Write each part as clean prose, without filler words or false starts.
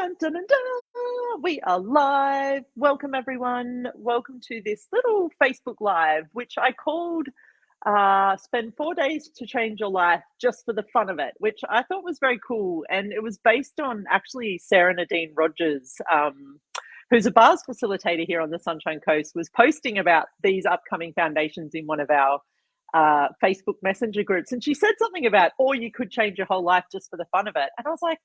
Dun, dun, dun, dun. We are live. Welcome, everyone. Welcome to this little Facebook Live, which I called Spend 4 Days to Change Your Life just for the fun of it, which I thought was very cool. And it was based on actually Sarah Nadine Rogers, who's a bars facilitator here on the Sunshine Coast, was posting about these upcoming foundations in one of our Facebook Messenger groups. And she said something about, or you could change your whole life just for the fun of it. And I was like,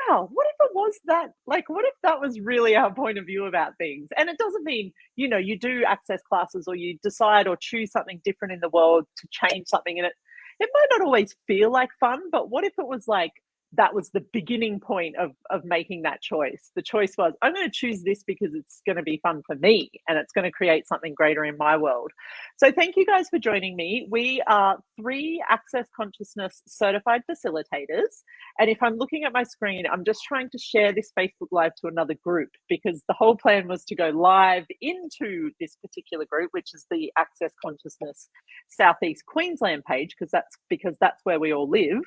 wow, what if it was that? Like, what if that was really our point of view about things? And it doesn't mean, you do access classes or you decide or choose something different in the world to change something in it. It might not always feel like fun, but what if it was like that was the beginning point of making that choice? The choice was, I'm going to choose this because it's going to be fun for me and it's going to create something greater in my world. So thank you guys for joining me. We are 3 Access Consciousness certified facilitators. And if I'm looking at my screen, I'm just trying to share this Facebook Live to another group because the whole plan was to go live into this particular group, which is the Access Consciousness Southeast Queensland page, because that's where we all live.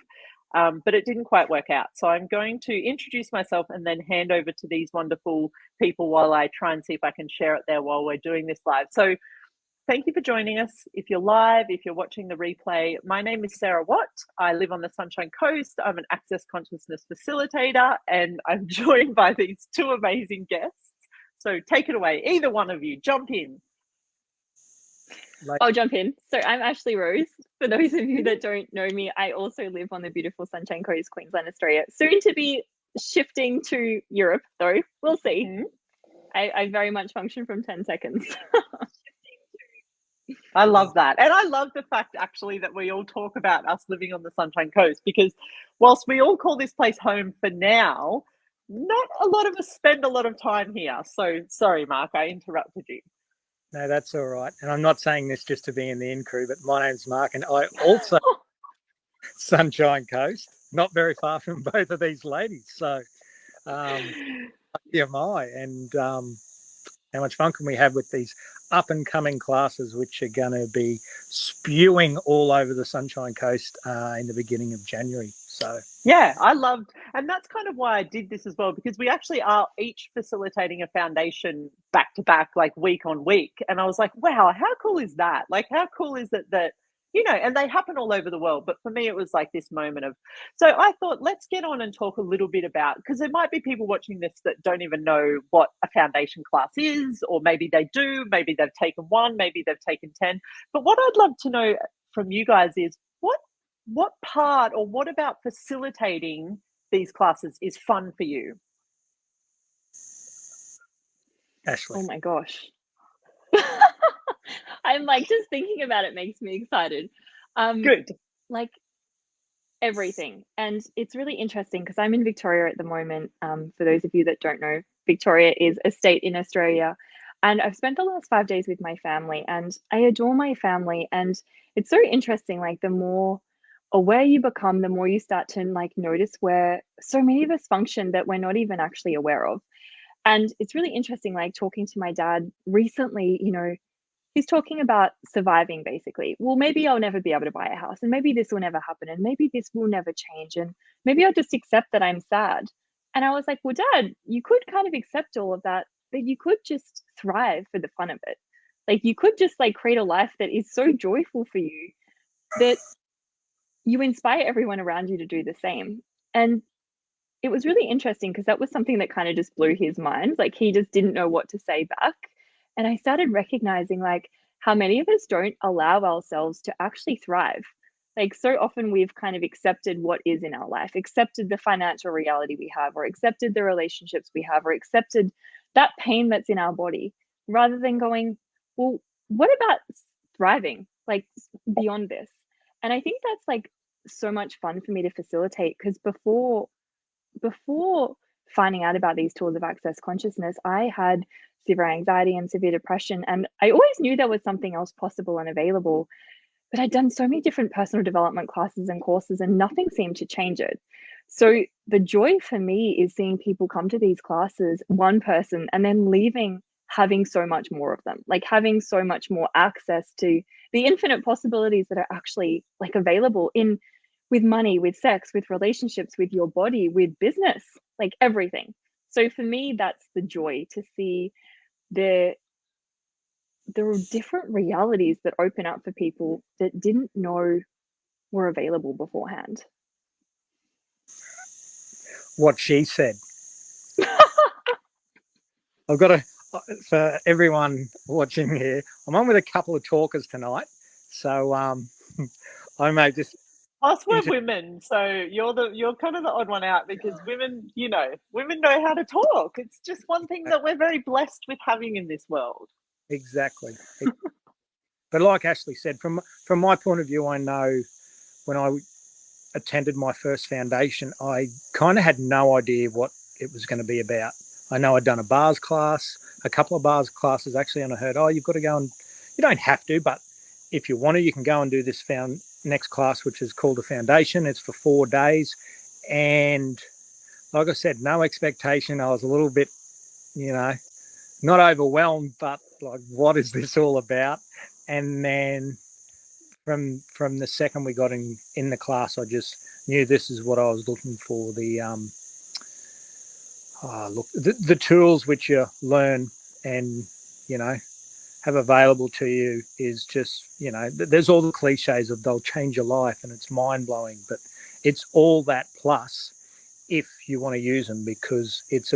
But it didn't quite work out. So I'm going to introduce myself and then hand over to these wonderful people while I try and see if I can share it there while we're doing this live. So thank you for joining us. If you're live, if you're watching the replay, my name is Sarah Watt. I live on the Sunshine Coast. I'm an Access Consciousness facilitator, and I'm joined by these 2 amazing guests. So take it away. Either one of you, jump in. I'll jump in. So I'm Ashley Rose. For those of you that don't know me, I also live on the beautiful Sunshine Coast, Queensland, Australia. Soon to be shifting to Europe, though. We'll see. Mm-hmm. I very much function from 10 seconds. I love that. And I love the fact, actually, that we all talk about us living on the Sunshine Coast, because whilst we all call this place home for now, not a lot of us spend a lot of time here. So sorry, Mark, I interrupted you. No, that's all right. And I'm not saying this just to be in the in crew, but my name's Mark and I also Sunshine Coast, not very far from both of these ladies. So am I. And how much fun can we have with these up and coming classes, which are going to be spewing all over the Sunshine Coast in the beginning of January. So yeah, I loved, and that's kind of why I did this as well, because we actually are each facilitating a foundation back to back, like week on week. And I was like, wow, how cool is that? Like, how cool is it that, and they happen all over the world. But for me, it was like this moment of, so I thought, let's get on and talk a little bit about, because there might be people watching this that don't even know what a foundation class is, or maybe they do, maybe they've taken 1, maybe they've taken 10. But what I'd love to know from you guys is, what part or what about facilitating these classes is fun for you? Ashley. Oh my gosh. I'm like, just thinking about it makes me excited. Good. Like everything. And it's really interesting because I'm in Victoria at the moment. For those of you that don't know, Victoria is a state in Australia. And I've spent the last 5 days with my family and I adore my family. And it's so interesting, like the more aware you become, the more you start to like notice where so many of us function that we're not even actually aware of. And it's really interesting, like talking to my dad recently, he's talking about surviving basically. Well, maybe I'll never be able to buy a house and maybe this will never happen and maybe this will never change and maybe I'll just accept that I'm sad. And I was like, well, Dad, you could kind of accept all of that, but you could just thrive for the fun of it. Like you could just like create a life that is so joyful for you that you inspire everyone around you to do the same. And it was really interesting because that was something that kind of just blew his mind. Like he just didn't know what to say back. And I started recognizing like how many of us don't allow ourselves to actually thrive. Like so often we've kind of accepted what is in our life, accepted the financial reality we have, or accepted the relationships we have, or accepted that pain that's in our body, rather than going, well, what about thriving, like beyond this? And I think that's like so much fun for me to facilitate because before finding out about these tools of access consciousness, I had severe anxiety and severe depression. And I always knew there was something else possible and available, but I'd done so many different personal development classes and courses and nothing seemed to change it. So the joy for me is seeing people come to these classes, one person, and then leaving having so much more of them, like having so much more access to the infinite possibilities that are actually like available in with money, with sex, with relationships, with your body, with business, like everything. So for me, that's the joy to see the there are different realities that open up for people that didn't know were available beforehand. What she said. I've got to, for everyone watching here, I'm on with a couple of talkers tonight. So I may just. Us, we're women, so you're kind of the odd one out, because women know how to talk. It's just one thing that we're very blessed with having in this world. Exactly. But like Ashley said, from my point of view, I know when I attended my first foundation, I kind of had no idea what it was going to be about. I know I'd done a bars class, a couple of bars classes actually, and I heard, oh, you've got to go, and you don't have to, but if you want to, you can go and do this next class, which is called a foundation. It's for 4 days. And like I said, no expectation. I was a little bit, not overwhelmed, but like, what is this all about? And then from the second we got in the class, I just knew this is what I was looking for. The tools which you learn and, have available to you is just, there's all the cliches of they'll change your life and it's mind blowing, but it's all that plus if you want to use them, because it's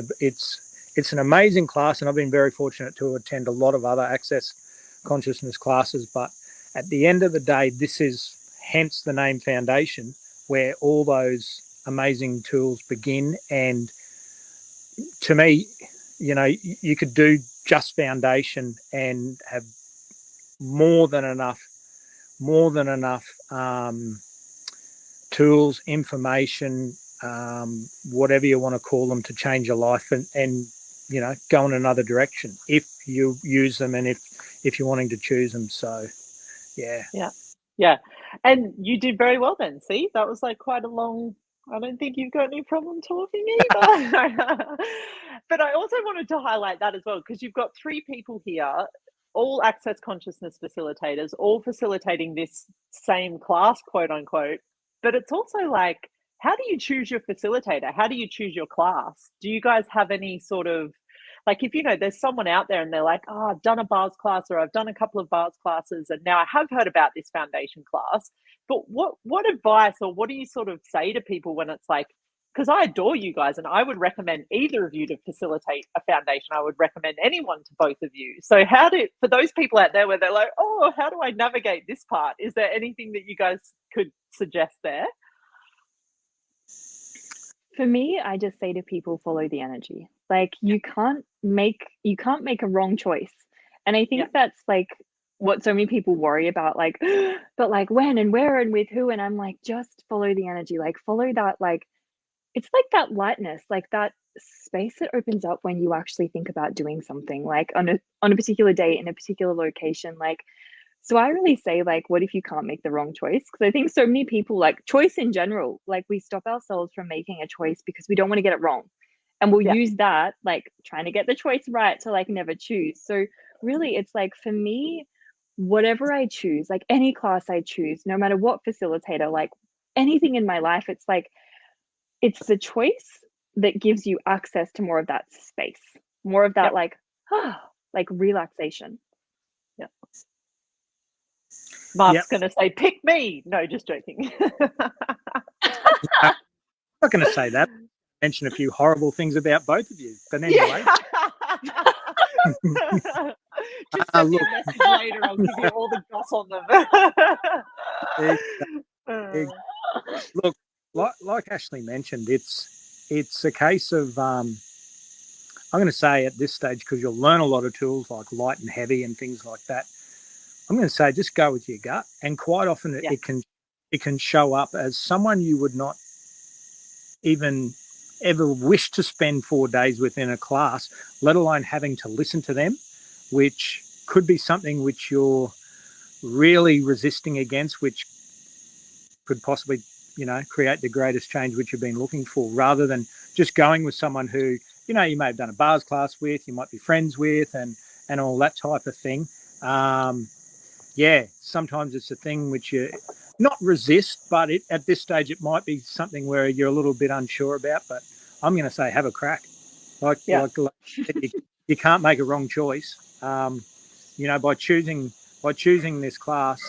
an amazing class. And I've been very fortunate to attend a lot of other Access Consciousness classes, but at the end of the day, this is hence the name Foundation, where all those amazing tools begin. And to me, you could do just Foundation and have more than enough tools, information, whatever you want to call them, to change your life and go in another direction if you use them and if you're wanting to choose them. So yeah, and you did very well then. See, that was like quite a long. I don't think you've got any problem talking either. But I also wanted to highlight that as well, because you've got 3 people here, all Access Consciousness facilitators, all facilitating this same class, quote unquote. But it's also like, how do you choose your facilitator? How do you choose your class? Do you guys have any sort of, like, if there's someone out there and they're like, oh, I've done a bars class, or I've done a couple of bars classes, and now I have heard about this foundation class, but what advice, or what do you sort of say to people when it's like, because I adore you guys and I would recommend either of you to facilitate a foundation. I would recommend anyone to both of you. So for those people out there where they're like, oh, how do I navigate this part? Is there anything that you guys could suggest there? For me, I just say to people, follow the energy. Like, you can't make a wrong choice. And I think that's like what so many people worry about, like, but like when and where and with who. And I'm like, just follow the energy, like follow that, like, it's like that lightness, like that space that opens up when you actually think about doing something, like on a particular day in a particular location. Like, so I really say, like, what if you can't make the wrong choice? Because I think so many people, like, choice in general, like, we stop ourselves from making a choice because we don't want to get it wrong. And we'll use that, like, trying to get the choice right to, like, never choose. So really, it's like, for me, whatever I choose, like any class I choose, no matter what facilitator, like anything in my life, it's like, it's the choice that gives you access to more of that space, more of that, like relaxation. Yeah. Mark's going to say, pick me. No, just joking. I'm not going to say that. Mention a few horrible things about both of you. But anyway. Just send me a message later. I'll give you all the goss on them. Look, like Ashley mentioned, it's a case of, I'm going to say at this stage, because you'll learn a lot of tools like light and heavy and things like that, I'm going to say just go with your gut. And quite often it can show up as someone you would not even ever wish to spend 4 days within a class, let alone having to listen to them, which could be something which you're really resisting against, which could possibly, create the greatest change which you've been looking for, rather than just going with someone who, you may have done a bars class with, you might be friends with, and all that type of thing. Sometimes it's a thing which you not resist, but at this stage it might be something where you're a little bit unsure about. But I'm going to say have a crack. Like, Yeah. like you can't make a wrong choice. By choosing this class,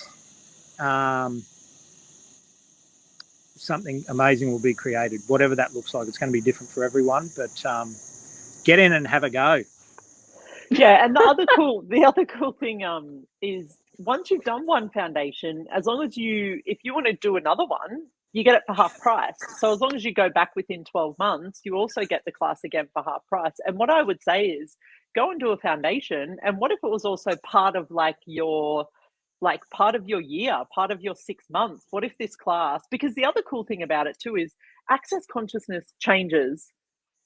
something amazing will be created. Whatever that looks like, it's going to be different for everyone. But get in and have a go. Yeah, and the other cool thing is once you've done one foundation, as long as if you want to do another one, you get it for half price. So as long as you go back within 12 months, you also get the class again for half price. And what I would say is go and do a foundation. And what if it was also part of part of your year, part of your 6 months? What if this class, because the other cool thing about it too is access consciousness changes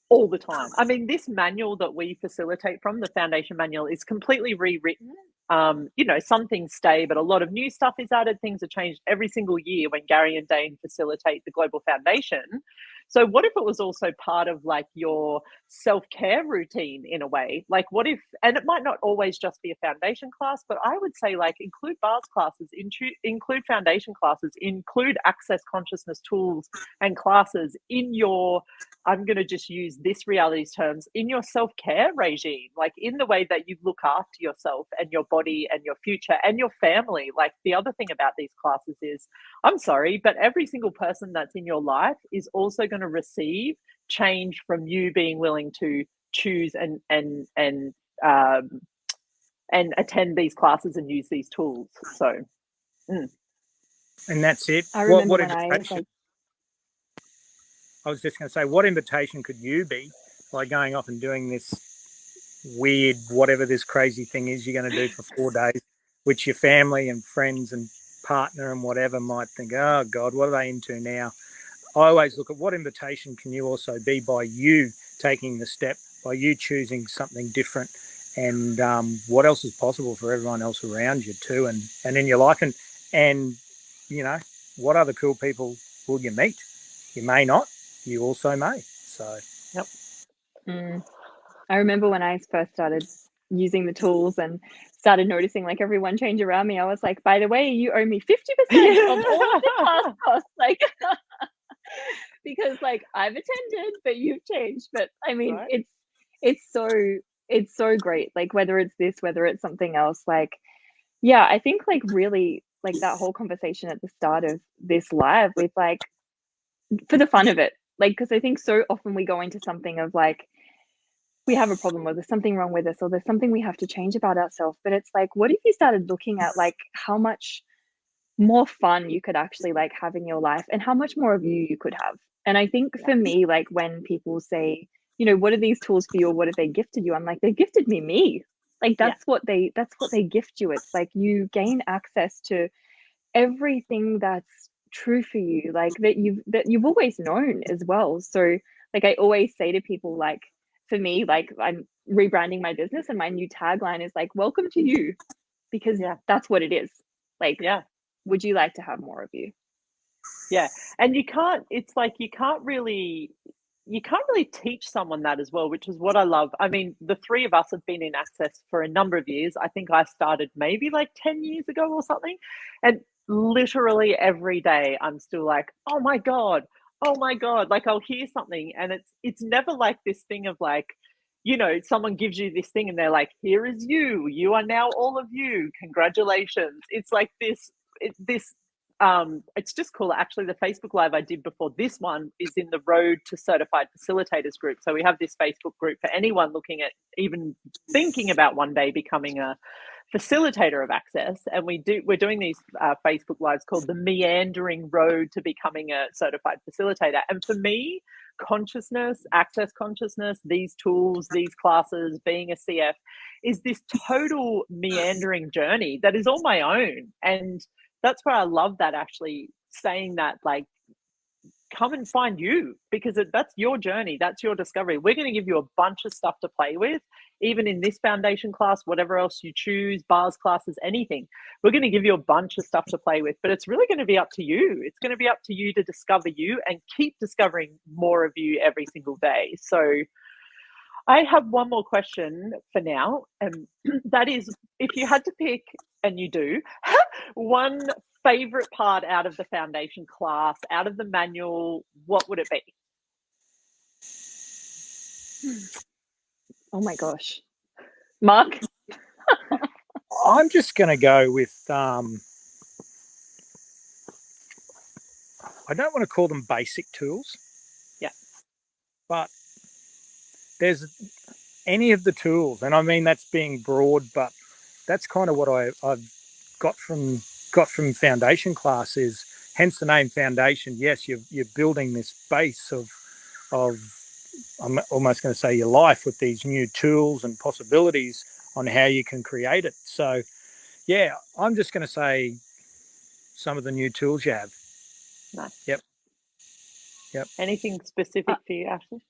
all the time. I mean, this manual that we facilitate from, the foundation manual, is completely rewritten. Some things stay, but a lot of new stuff is added. Things are changed every single year when Gary and Dane facilitate the Global Foundation. So what if it was also part of like your self-care routine in a way? Like what if, and it might not always just be a foundation class, but I would say like include bars classes, include foundation classes, include access consciousness tools and classes in your, I'm going to just use this reality's terms, in your self-care regime, like in the way that you look after yourself and your body and your future and your family. Like the other thing about these classes is, I'm sorry, but every single person that's in your life is also going to receive change from you being willing to choose and attend these classes and use these tools. So, and that's it. I remember What when I was just going to say, what invitation could you be by going off and doing this weird, whatever this crazy thing is you're going to do for 4 days, which your family and friends and partner and whatever might think, oh God, what are they into now? I always look at what invitation can you also be by you taking the step, by you choosing something different, and what else is possible for everyone else around you too, and in your life, and what other cool people will you meet? You may not, you also may. So, yep. I remember when I first started using the tools and started noticing like everyone change around me, I was like, by the way, you owe me 50% of all of the class costs. Like, because like I've attended, but you've changed. But I mean, Right. it's so great. Like whether it's this, whether it's something else, like, yeah, I think like really like that whole conversation at the start of this live with like, for the fun of it, like, because I think so often we go into something of like, we have a problem or there's something wrong with us or there's something we have to change about ourselves. But it's like, what if you started looking at like how much more fun you could actually like have in your life and how much more of you could have? And I think for me, like when people say, what are these tools for you or what have they gifted you? I'm like, they gifted me. Like that's what they gift you. It's like you gain access to everything that's true for you, like that you've always known as well. So like I always say to people, like for me, like I'm rebranding my business and my new tagline is like, welcome to you, because that's what it is. Like, would you like to have more of you? Yeah. And it's like you can't really teach someone that as well, which is what I love. I mean, the three of us have been in Access for a number of years. I think I started maybe like 10 years ago or something. And literally every day I'm still like, oh my God, oh my God. Like I'll hear something and it's never like this thing of like, someone gives you this thing and they're like, here is you. You are now all of you. Congratulations. It's like this it's just cool. Actually, the Facebook Live I did before this one is in the Road to Certified Facilitators group. So we have this Facebook group for anyone looking at even thinking about one day becoming a facilitator of Access. And we're doing these Facebook Lives called the Meandering Road to Becoming a Certified Facilitator. And for me, consciousness, access consciousness, these tools, these classes, being a CF is this total meandering journey that is all my own. And that's where I love that, actually saying that, like, come and find you, because that's your journey. That's your discovery. We're going to give you a bunch of stuff to play with, even in this foundation class, whatever else you choose, bars classes, anything. We're going to give you a bunch of stuff to play with, but it's really going to be up to you. It's going to be up to you to discover you and keep discovering more of you every single day. So I have one more question for now, and that is, if you had to pick, and you do, one favorite part out of the foundation class, out of the manual, what would it be? Oh my gosh. Mark? I'm just going to go with, I don't want to call them basic tools. Yeah. But there's any of the tools, and I mean that's being broad, but that's kind of what I've got from foundation classes. Hence the name foundation. Yes, you're building this base of I'm almost going to say your life with these new tools and possibilities on how you can create it. So yeah, I'm just going to say some of the new tools you have. Nice. Yep. Anything specific for you, Ashley?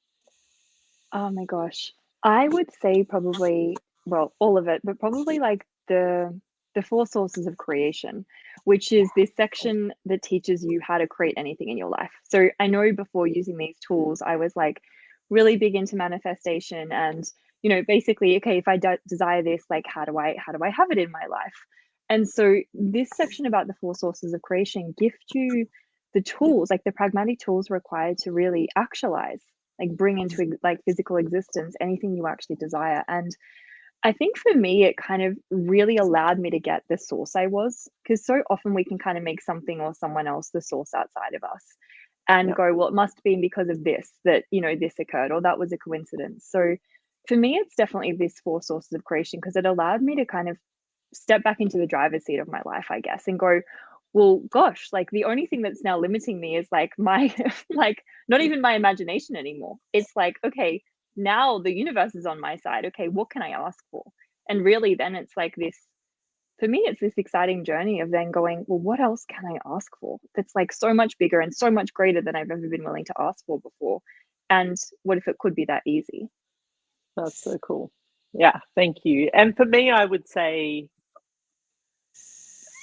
Oh my gosh. I would say probably, well, all of it, but probably like the four sources of creation, which is this section that teaches you how to create anything in your life. So I know before using these tools, I was like really big into manifestation and, you know, basically, okay, if I desire this, like how do I have it in my life? And so this section about the four sources of creation gift you the tools, like the pragmatic tools required to really actualize, like bring into like physical existence anything you actually desire. And I think for me it kind of really allowed me to get the source I was, because so often we can kind of make something or someone else the source outside of us and Yep. go, well, it must be because of this that, you know, this occurred or that was a coincidence. So for me it's definitely this four sources of creation, because it allowed me to kind of step back into the driver's seat of my life, I guess, and go, well, gosh, like the only thing that's now limiting me is like my like not even my imagination anymore. It's like, okay, now the universe is on my side. Okay, what can I ask for? And really then it's like this, for me it's this exciting journey of then going, well, what else can I ask for that's like so much bigger and so much greater than I've ever been willing to ask for before? And what if it could be that easy? That's so cool. Yeah, thank you. And for me, I would say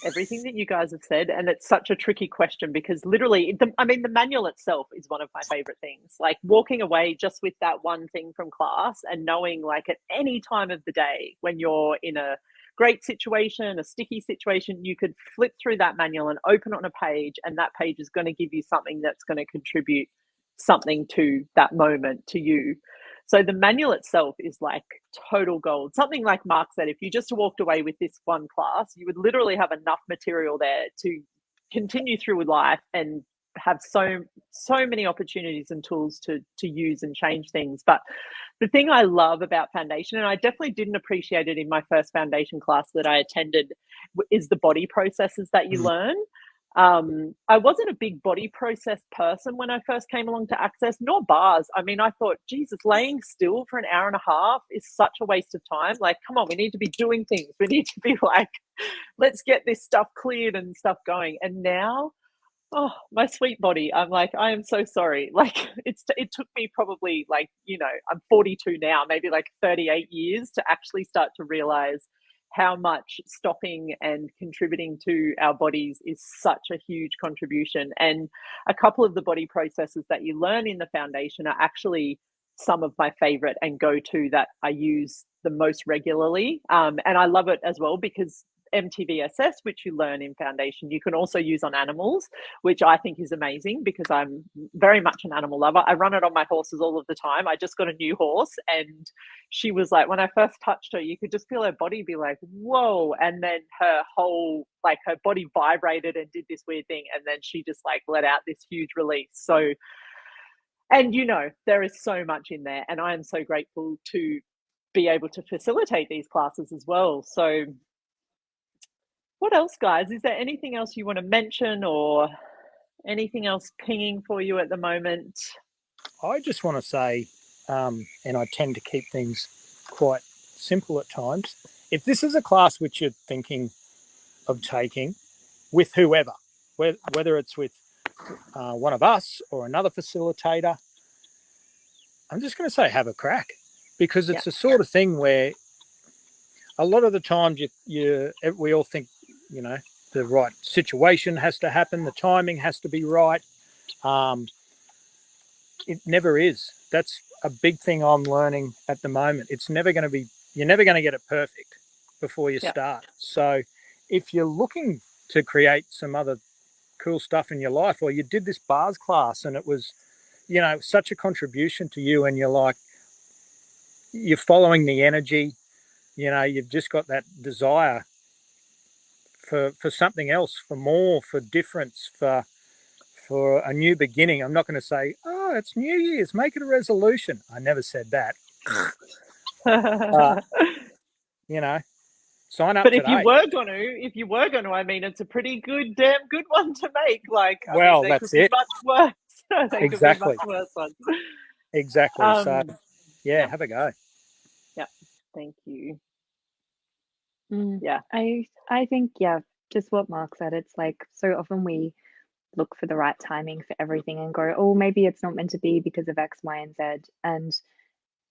everything that you guys have said, and it's such a tricky question because literally, the manual itself is one of my favorite things. Like walking away just with that one thing from class and knowing, like, at any time of the day when you're in a great situation, a sticky situation, you could flip through that manual and open on a page, and that page is going to give you something that's going to contribute something to that moment to you. So the manual itself is like total gold. Something like Mark said, if you just walked away with this one class, you would literally have enough material there to continue through with life and have so many opportunities and tools to use and change things. But the thing I love about foundation, and I definitely didn't appreciate it in my first foundation class that I attended, is the body processes that you learn. I wasn't a big body process person when I first came along to Access, nor bars. I mean, I thought, Jesus, laying still for an hour and a half is such a waste of time. Like, come on, we need to be doing things. We need to be like, let's get this stuff cleared and stuff going. And now, oh, my sweet body, I'm like, I am so sorry. Like, it took me probably, like, you know, I'm 42 now, maybe like 38 years to actually start to realize how much stopping and contributing to our bodies is such a huge contribution. And a couple of the body processes that you learn in the foundation are actually some of my favorite and go-to that I use the most regularly. And I love it as well because MTVSS, which you learn in foundation, you can also use on animals, which I think is amazing because I'm very much an animal lover. I run it on my horses all of the time. I just got a new horse, and she was like, when I first touched her, you could just feel her body be like, whoa. And then her whole, like, her body vibrated and did this weird thing. And then she just like let out this huge release. So, and you know, there is so much in there. And I am so grateful to be able to facilitate these classes as well. So, what else, guys? Is there anything else you want to mention or anything else pinging for you at the moment? I just want to say, and I tend to keep things quite simple at times. If this is a class which you're thinking of taking with whoever, whether it's with one of us or another facilitator, I'm just going to say have a crack, because it's the sort of thing where a lot of the times we all think, you know, the right situation has to happen, the timing has to be right. It never is. That's a big thing I'm learning at the moment. It's never going to be, you're never going to get it perfect before you start. So if you're looking to create some other cool stuff in your life, or you did this bars class and it was, you know, such a contribution to you, and you're like, you're following the energy. You've just got that desire for something else, for more, for difference, for a new beginning. I'm not going to say, oh, it's New Year's, make it a resolution. I never said that. Sign up but today. if you were going to, I mean, it's a pretty damn good one to make. Like, well, I mean, that's it. Much worse. Exactly. Could be much worse ones. Exactly. So, have a go. Yeah. Thank you. Yeah. I think, just what Mark said. It's like so often we look for the right timing for everything and go, oh, maybe it's not meant to be because of X, Y, and Z. And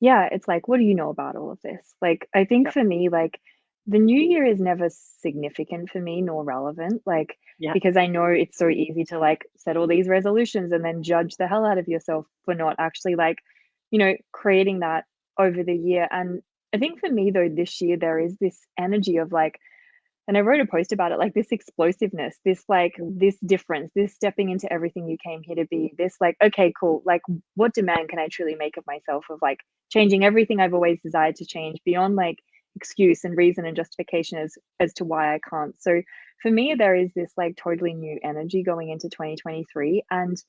it's like, what do you know about all of this? Like, I think for me, like, the new year is never significant for me nor relevant, like, because I know it's so easy to like set all these resolutions and then judge the hell out of yourself for not actually like, creating that over the year. And I think for me though, this year there is this energy of like, and I wrote a post about it, like this explosiveness, this like this difference, this stepping into everything you came here to be, this like, okay, cool, like what demand can I truly make of myself of like changing everything I've always desired to change beyond like excuse and reason and justification as to why I can't. So for me, there is this like totally new energy going into 2023. And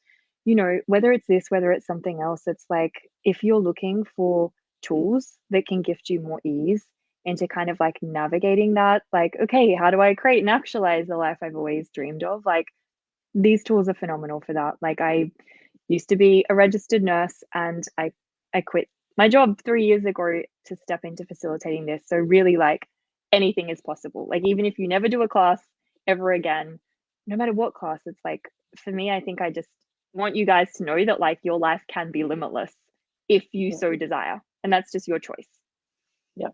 whether it's this, whether it's something else, it's like if you're looking for tools that can gift you more ease into kind of like navigating that, like, okay, how do I create and actualize the life I've always dreamed of? Like, these tools are phenomenal for that. Like, I used to be a registered nurse and I quit my job 3 years ago to step into facilitating this. So really, like, anything is possible. Like, even if you never do a class ever again, no matter what class, it's like, for me, I think I just want you guys to know that like your life can be limitless if you so desire. And that's just your choice. Yeah.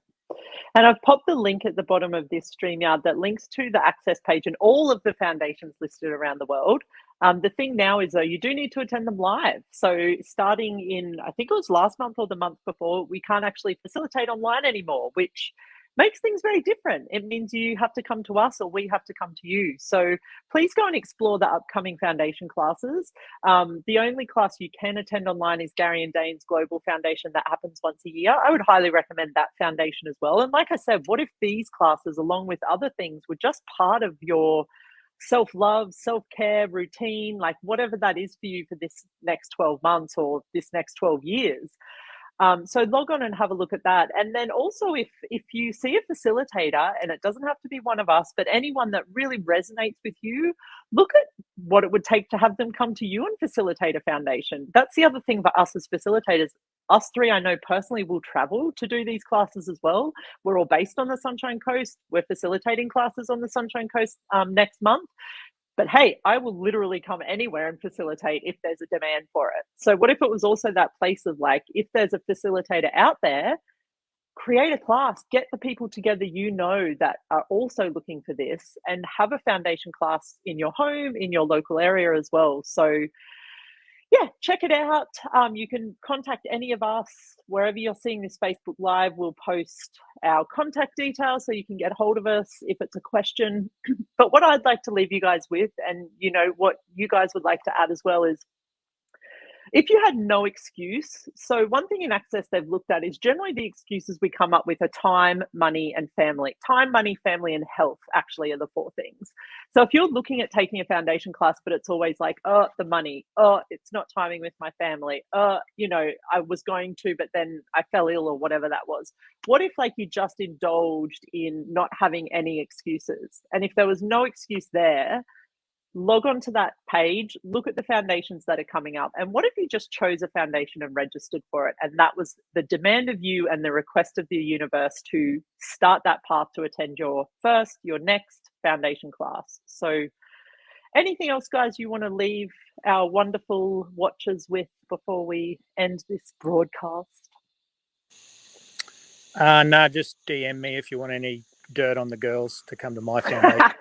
And I've popped the link at the bottom of this StreamYard that links to the access page and all of the foundations listed around the world. The thing now is, though, you do need to attend them live. So starting in, I think it was last month or the month before, we can't actually facilitate online anymore, which makes things very different. It means you have to come to us or we have to come to you. So please go and explore the upcoming foundation classes. The only class you can attend online is Gary and Dane's Global Foundation that happens once a year. I would highly recommend that foundation as well. And like I said, what if these classes, along with other things, were just part of your self-love, self-care routine, like whatever that is for you for this next 12 months or this next 12 years. So log on and have a look at that. And then also if you see a facilitator, and it doesn't have to be one of us, but anyone that really resonates with you, look at what it would take to have them come to you and facilitate a foundation. That's the other thing for us as facilitators. Us three, I know personally, will travel to do these classes as well. We're all based on the Sunshine Coast. We're facilitating classes on the Sunshine Coast next month. But hey, I will literally come anywhere and facilitate if there's a demand for it. So what if it was also that place of like, if there's a facilitator out there, create a class, get the people together that are also looking for this, and have a foundation class in your home, in your local area as well. So yeah, check it out. You can contact any of us wherever you're seeing this Facebook Live. We'll post our contact details so you can get hold of us if it's a question. But what I'd like to leave you guys with, and what you guys would like to add as well, is if you had no excuse. So one thing in Access they've looked at is generally the excuses we come up with are time, money, and family. Time, money, family, and health actually are the four things. So if you're looking at taking a foundation class, but it's always like, oh, the money, oh, it's not timing with my family, I was going to, but then I fell ill or whatever that was. What if like you just indulged in not having any excuses? And if there was no excuse there, log on to that page, look at the foundations that are coming up. And what if you just chose a foundation and registered for it? And that was the demand of you and the request of the universe to start that path to attend your next foundation class. So anything else, guys, you want to leave our wonderful watchers with before we end this broadcast? No, just DM me if you want any dirt on the girls to come to my foundation.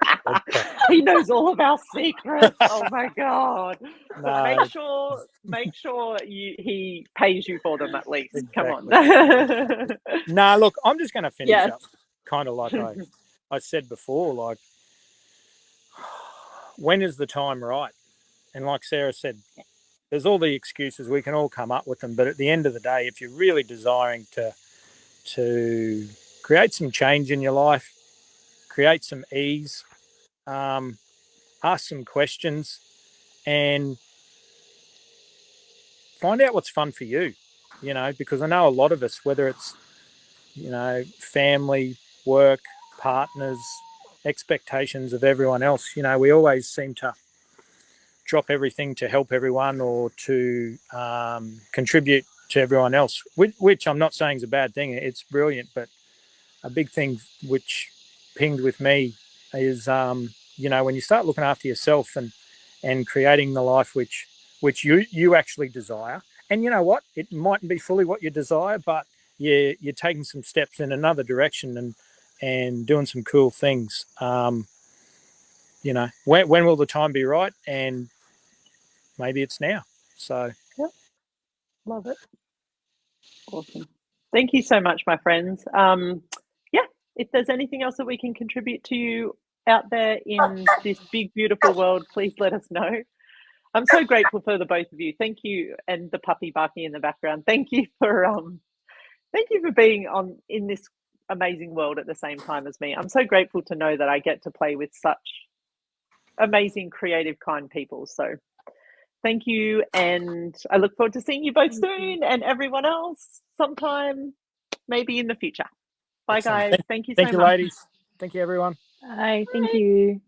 He knows all of our secrets. Oh my god! No. Make sure he pays you for them at least. Exactly. Come on. No, look, I'm just going to finish up, kind of like I said before. Like, when is the time right? And like Sarah said, there's all the excuses, we can all come up with them. But at the end of the day, if you're really desiring to to create some change in your life, create some ease, ask some questions, and find out what's fun for you, you know, because I know a lot of us, whether it's, you know, family, work, partners, expectations of everyone else, you know, we always seem to drop everything to help everyone or to contribute to everyone else, which I'm not saying is a bad thing. It's brilliant, but a big thing which pinged with me is, you know, when you start looking after yourself and creating the life which you actually desire, and you know what, it mightn't be fully what you desire, but you're taking some steps in another direction and doing some cool things. You know, when will the time be right? And maybe it's now. So Yep. Love it. Awesome. Thank you so much, my friends. Yeah, if there's anything else that we can contribute to you out there in this big, beautiful world, please let us know. I'm so grateful for the both of you. Thank you, and the puppy barking in the background. Thank you for being on in this amazing world at the same time as me. I'm so grateful to know that I get to play with such amazing, creative, kind people. So thank you, and I look forward to seeing you both soon, and everyone else sometime, maybe in the future. Bye, excellent. guys. Thank you so Thank you, much. ladies. Thank you, everyone. Bye. Thank you.